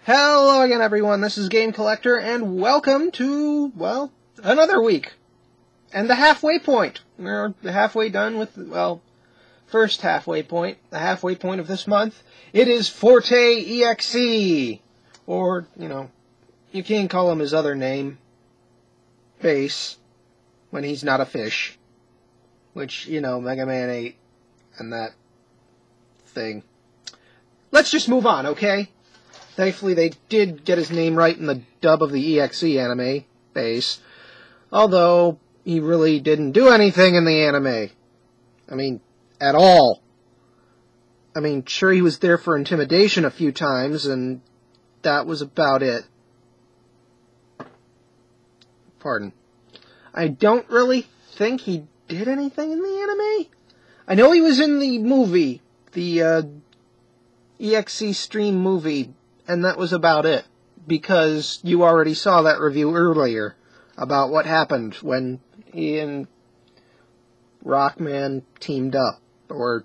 Hello again, everyone. This is Game Collector, and welcome to, well, another week. And the halfway point. We're halfway done with, well, first halfway point, the halfway point of this month. It is Forte.EXE. Or, you can call him his other name, Bass, when he's not a fish. Which, Mega Man 8 and that thing. Let's just move on, okay? Thankfully, they did get his name right in the dub of the EXE anime, Bass. Although, he really didn't do anything in the anime. I mean, at all. I mean, sure, he was there for intimidation a few times, and that was about it. Pardon. I don't really think he did anything in the anime. I know he was in the movie, the EXE stream movie, and that was about it, because you already saw that review earlier about what happened when he and Rockman teamed up, or,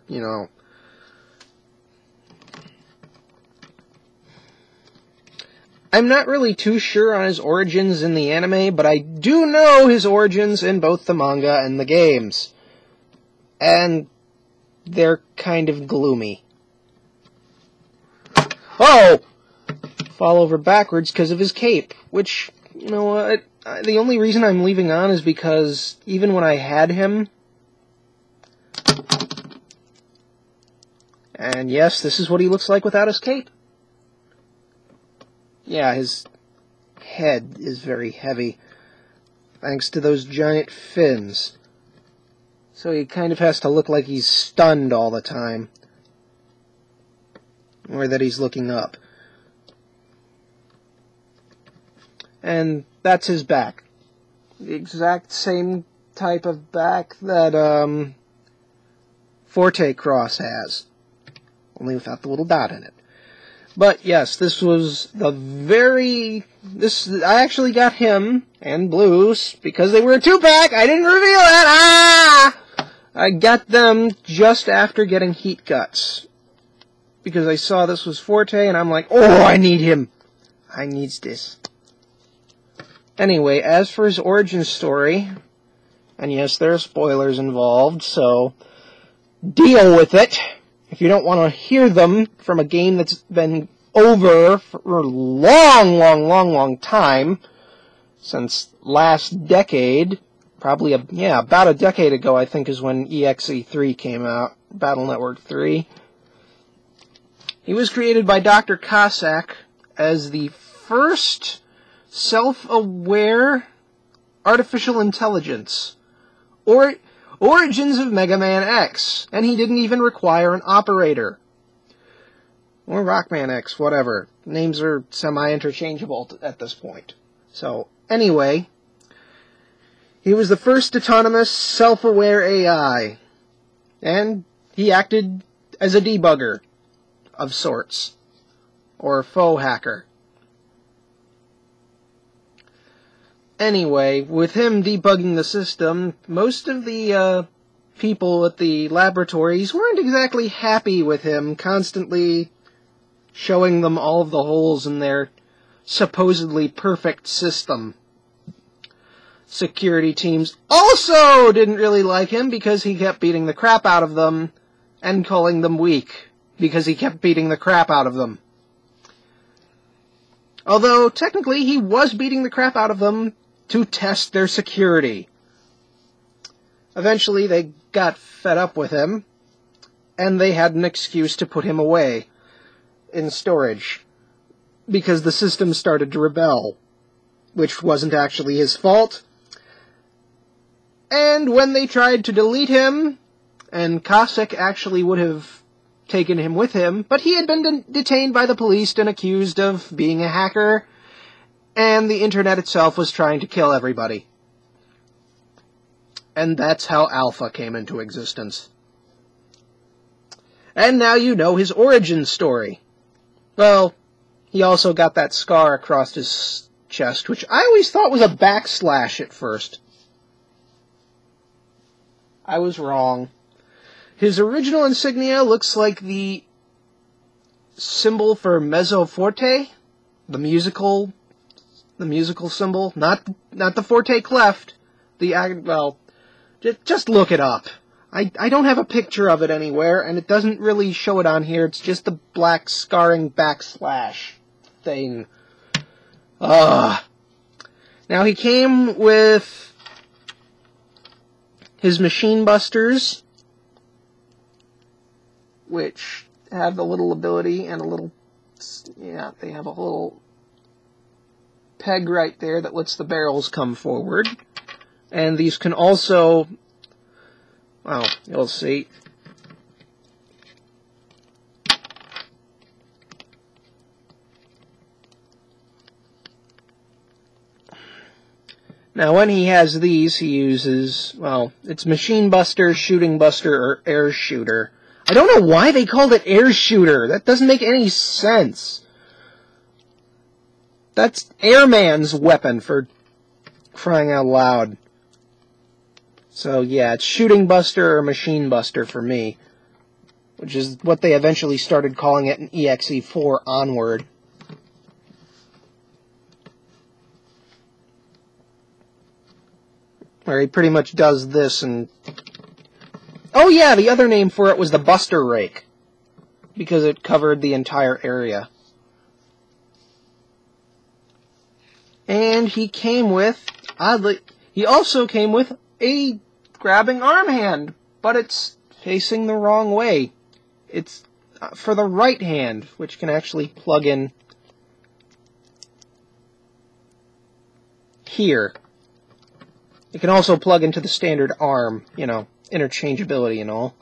I'm not really too sure on his origins in the anime, but I do know his origins in both the manga and the games. And they're kind of gloomy. Oh! Fall over backwards because of his cape, which, you know what, the only reason I'm leaving on is because even when I had him, and yes, this is what he looks like without his cape. Yeah, his head is very heavy, thanks to those giant fins. So he kind of has to look like he's stunned all the time, or that he's looking up. And that's his back. The exact same type of back that Forte Cross has, only without the little dot in it. But yes, this was the I actually got him and Blues because they were a 2-pack. I didn't reveal it. I got them just after getting Heat Guts, because I saw this was Forte and I'm like, oh, I need him. I needs this. Anyway, as for his origin story, and yes, there are spoilers involved, so deal with it. If you don't want to hear them from a game that's been over for a long time, since last decade, probably, about a decade ago, I think, is when EXE3 came out, Battle Network 3. He was created by Dr. Cossack as the first self-aware artificial intelligence, or origins of Mega Man X, and he didn't even require an operator. Or Rockman X, whatever. Names are semi-interchangeable at this point. So, anyway, he was the first autonomous, self-aware AI, and he acted as a debugger of sorts, or faux hacker. Anyway, with him debugging the system, most of the people at the laboratories weren't exactly happy with him constantly showing them all of the holes in their supposedly perfect system. Security teams also didn't really like him because he kept beating the crap out of them and calling them weak because he kept beating the crap out of them. Although, technically, he was beating the crap out of them to test their security. Eventually, they got fed up with him, and they had an excuse to put him away in storage, because the system started to rebel, which wasn't actually his fault. And when they tried to delete him, and Cossack actually would have taken him with him, but he had been detained by the police and accused of being a hacker, and the internet itself was trying to kill everybody. And that's how Alpha came into existence. And now you know his origin story. Well, he also got that scar across his chest, which I always thought was a backslash at first. I was wrong. His original insignia looks like the symbol for Mezzo Forte, the musical symbol, not the Forte cleft. Well, just look it up. I don't have a picture of it anywhere, and it doesn't really show it on here. It's just the black scarring backslash thing. Now he came with his machine busters, which have the little ability and a little, yeah, they have a little peg right there that lets the barrels come forward. And these can also, well, you'll see. Now, when he has these, he uses, well, it's Machine Buster, Shooting Buster, or Air Shooter. I don't know why they called it Air Shooter. That doesn't make any sense. That's Airman's weapon, for crying out loud. So, yeah, it's Shooting Buster or Machine Buster for me, which is what they eventually started calling it in EXE 4 onward. Where he pretty much does this and... Oh yeah, the other name for it was the Buster Rake, because it covered the entire area. And he came with, oddly, he also came with a grabbing arm hand, but it's facing the wrong way. It's for the right hand, which can actually plug in here. It can also plug into the standard arm, you know, interchangeability and all.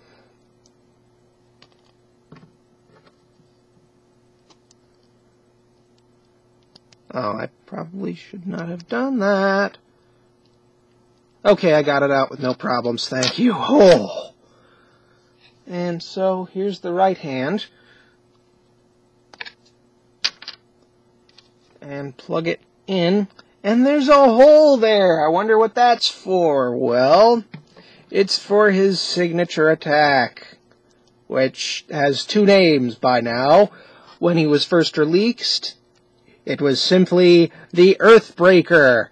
Oh, I probably should not have done that. Okay, I got it out with no problems, thank you. Oh! And so, here's the right hand. And plug it in. And there's a hole there. I wonder what that's for. Well, it's for his signature attack, which has two names by now. When he was first released, it was simply the Earthbreaker.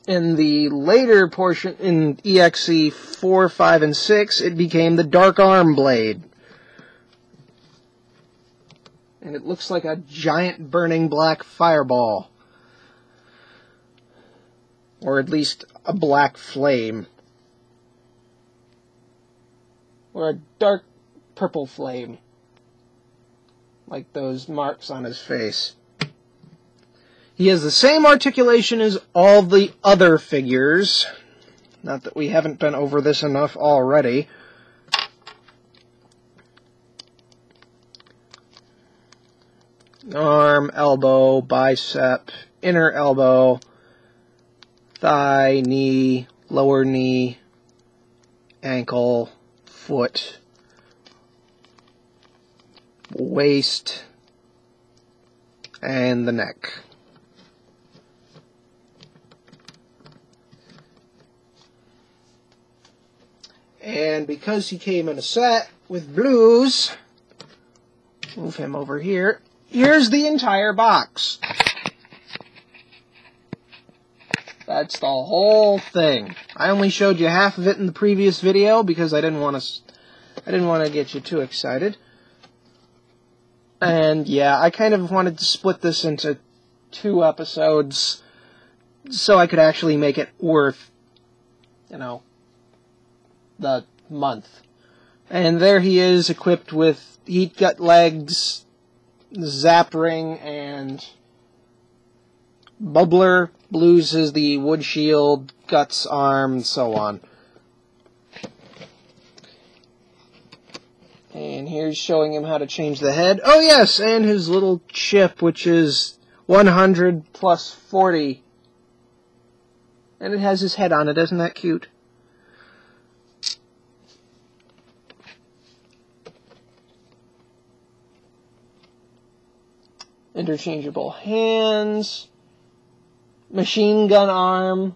In the later portion, in EXE 4, 5, and 6, it became the Dark Arm Blade. And it looks like a giant burning black fireball. Or at least a black flame. Or a dark purple flame. Like those marks on his face. He has the same articulation as all the other figures. Not that we haven't been over this enough already. Arm, elbow, bicep, inner elbow, thigh, knee, lower knee, ankle, foot, waist, and the neck. And because he came in a set with blues, move him over here, here's the entire box. That's the whole thing. I only showed you half of it in the previous video because I didn't want to get you too excited. And yeah, I kind of wanted to split this into 2 episodes so I could actually make it worth, you know, the month. And there he is, equipped with Heat Gut legs, Zap Ring, and Bubbler. Blues is the Wood Shield, Guts arm, and so on. And here's showing him how to change the head. Oh yes, and his little chip, which is 100 plus 40. And it has his head on it, isn't that cute? Interchangeable hands, machine gun arm,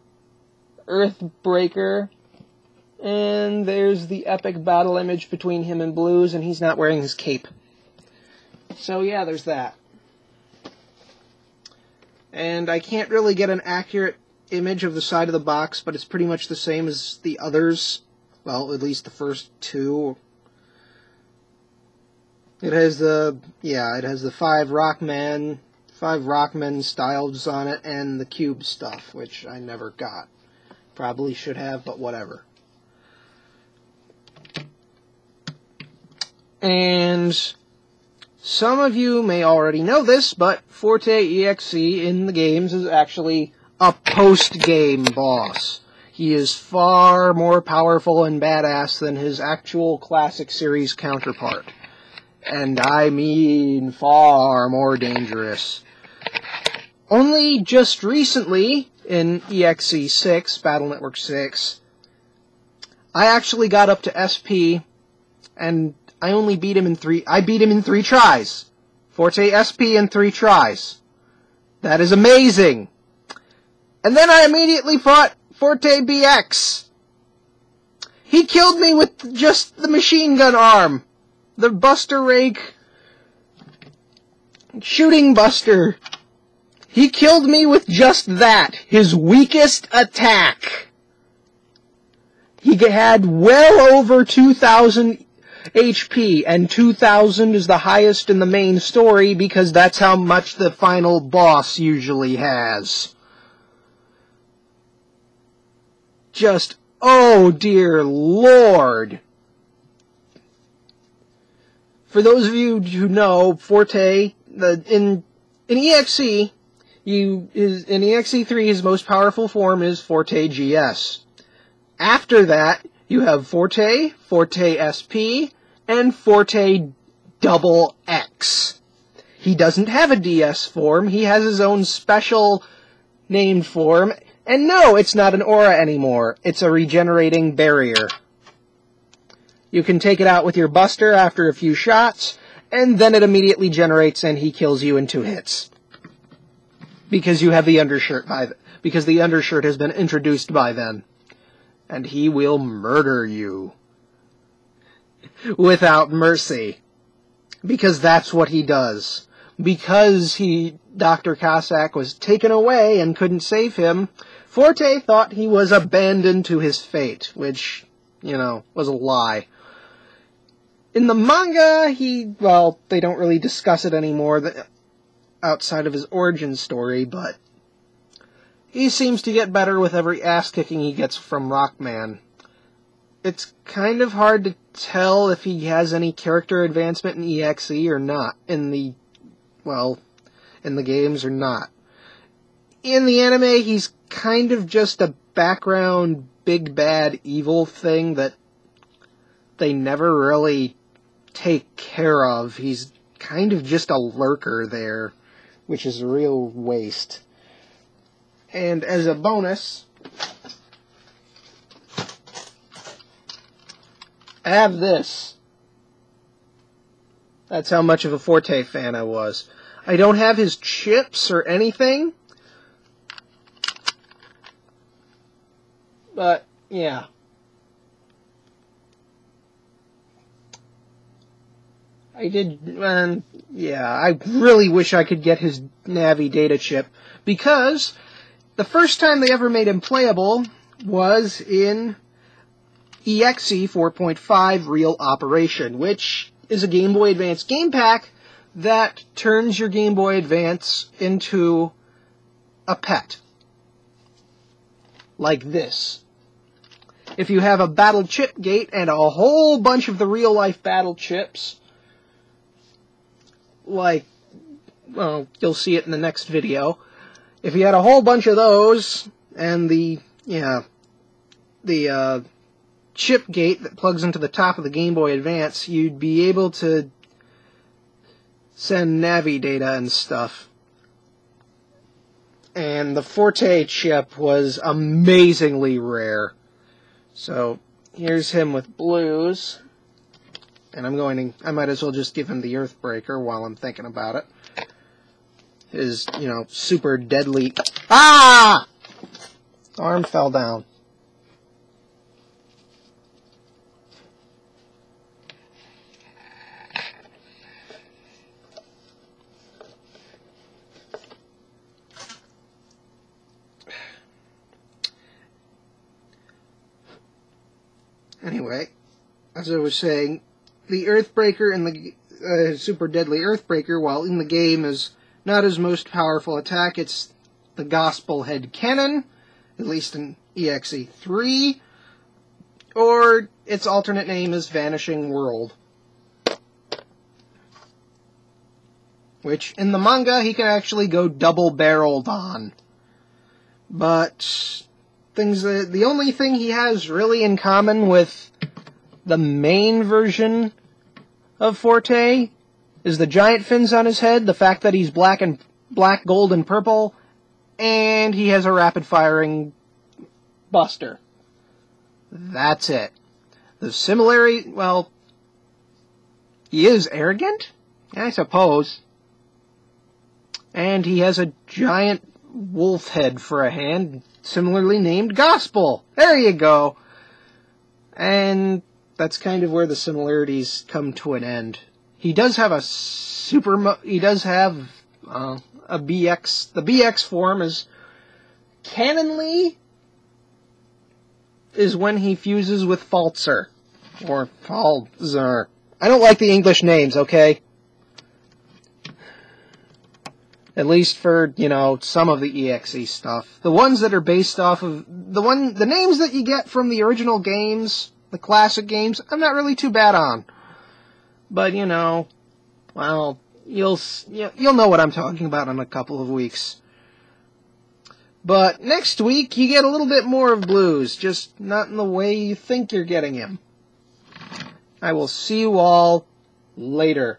Earthbreaker, and there's the epic battle image between him and Blues, and he's not wearing his cape. So yeah, there's that. and I can't really get an accurate image of the side of the box, but it's pretty much the same as the others. Well, at least the first two. It has the five Rockmen styles on it, and the cube stuff, which I never got. Probably should have, but whatever. And some of you may already know this, but Forte.EXE in the games is actually a post-game boss. He is far more powerful and badass than his actual classic series counterpart. And I mean far more dangerous. Only just recently, in EXE 6, Battle Network 6, I actually got up to SP, and I only beat him in 3 tries. Forte SP in 3 tries. That is amazing. And then I immediately fought Forte.EXE. He killed me with just the machine gun arm. The Buster Rake shooting buster. He killed me with just that. His weakest attack. He had well over 2,000 HP, and 2,000 is the highest in the main story because that's how much the final boss usually has. Just, oh dear Lord. For those of you who know, Forte, in EXE, in EXE 3, his most powerful form is Forte GS. After that, you have Forte, Forte SP, and Forte XX. He doesn't have a DS form, he has his own special named form, and no, it's not an aura anymore, it's a regenerating barrier. You can take it out with your buster after a few shots, and then it immediately generates and he kills you in 2 hits. Because you have the undershirt because the undershirt has been introduced by then. And he will murder you. Without mercy. Because that's what he does. Because Dr. Cossack was taken away and couldn't save him, Forte thought he was abandoned to his fate, which, was a lie. In the manga, they don't really discuss it anymore outside of his origin story, but he seems to get better with every ass-kicking he gets from Rockman. It's kind of hard to tell if he has any character advancement in EXE or not, in the games or not. In the anime, he's kind of just a background big bad evil thing that they never really take care of. He's kind of just a lurker there, which is a real waste. And as a bonus, I have this. That's how much of a Forte fan I was. I don't have his chips or anything, but yeah. I really wish I could get his Navi data chip, because the first time they ever made him playable was in EXE 4.5 Real Operation, which is a Game Boy Advance game pack that turns your Game Boy Advance into a pet. Like this. If you have a battle chip gate and a whole bunch of the real-life battle chips, you'll see it in the next video. If you had a whole bunch of those, and the chip gate that plugs into the top of the Game Boy Advance, you'd be able to send Navi data and stuff. And the Forte chip was amazingly rare. So, here's him with blues. And I might as well just give him the Earthbreaker while I'm thinking about it. His, super deadly... Ah! Arm fell down. Anyway, as I was saying, the Earthbreaker and the Super Deadly Earthbreaker, while in the game is not his most powerful attack, it's the Gospel Head Cannon, at least in EXE 3, or its alternate name is Vanishing World. Which, in the manga, he can actually go double-barreled on. But the only thing he has really in common with the main version of Forte is the giant fins on his head, the fact that he's black, gold, and purple, and he has a rapid-firing buster. That's it. The similarity, well, he is arrogant, I suppose. And he has a giant wolf head for a hand, similarly named Gospel. There you go. And that's kind of where the similarities come to an end. He does have a a BX. The BX form is canonly is when he fuses with Falzer. Or Falzer. I don't like the English names, okay? At least for, some of the EXE stuff. The ones that are based off of... The names that you get from the original games, the classic games, I'm not really too bad on. But, well, you'll know what I'm talking about in a couple of weeks. But next week, you get a little bit more of Blues, just not in the way you think you're getting him. I will see you all later.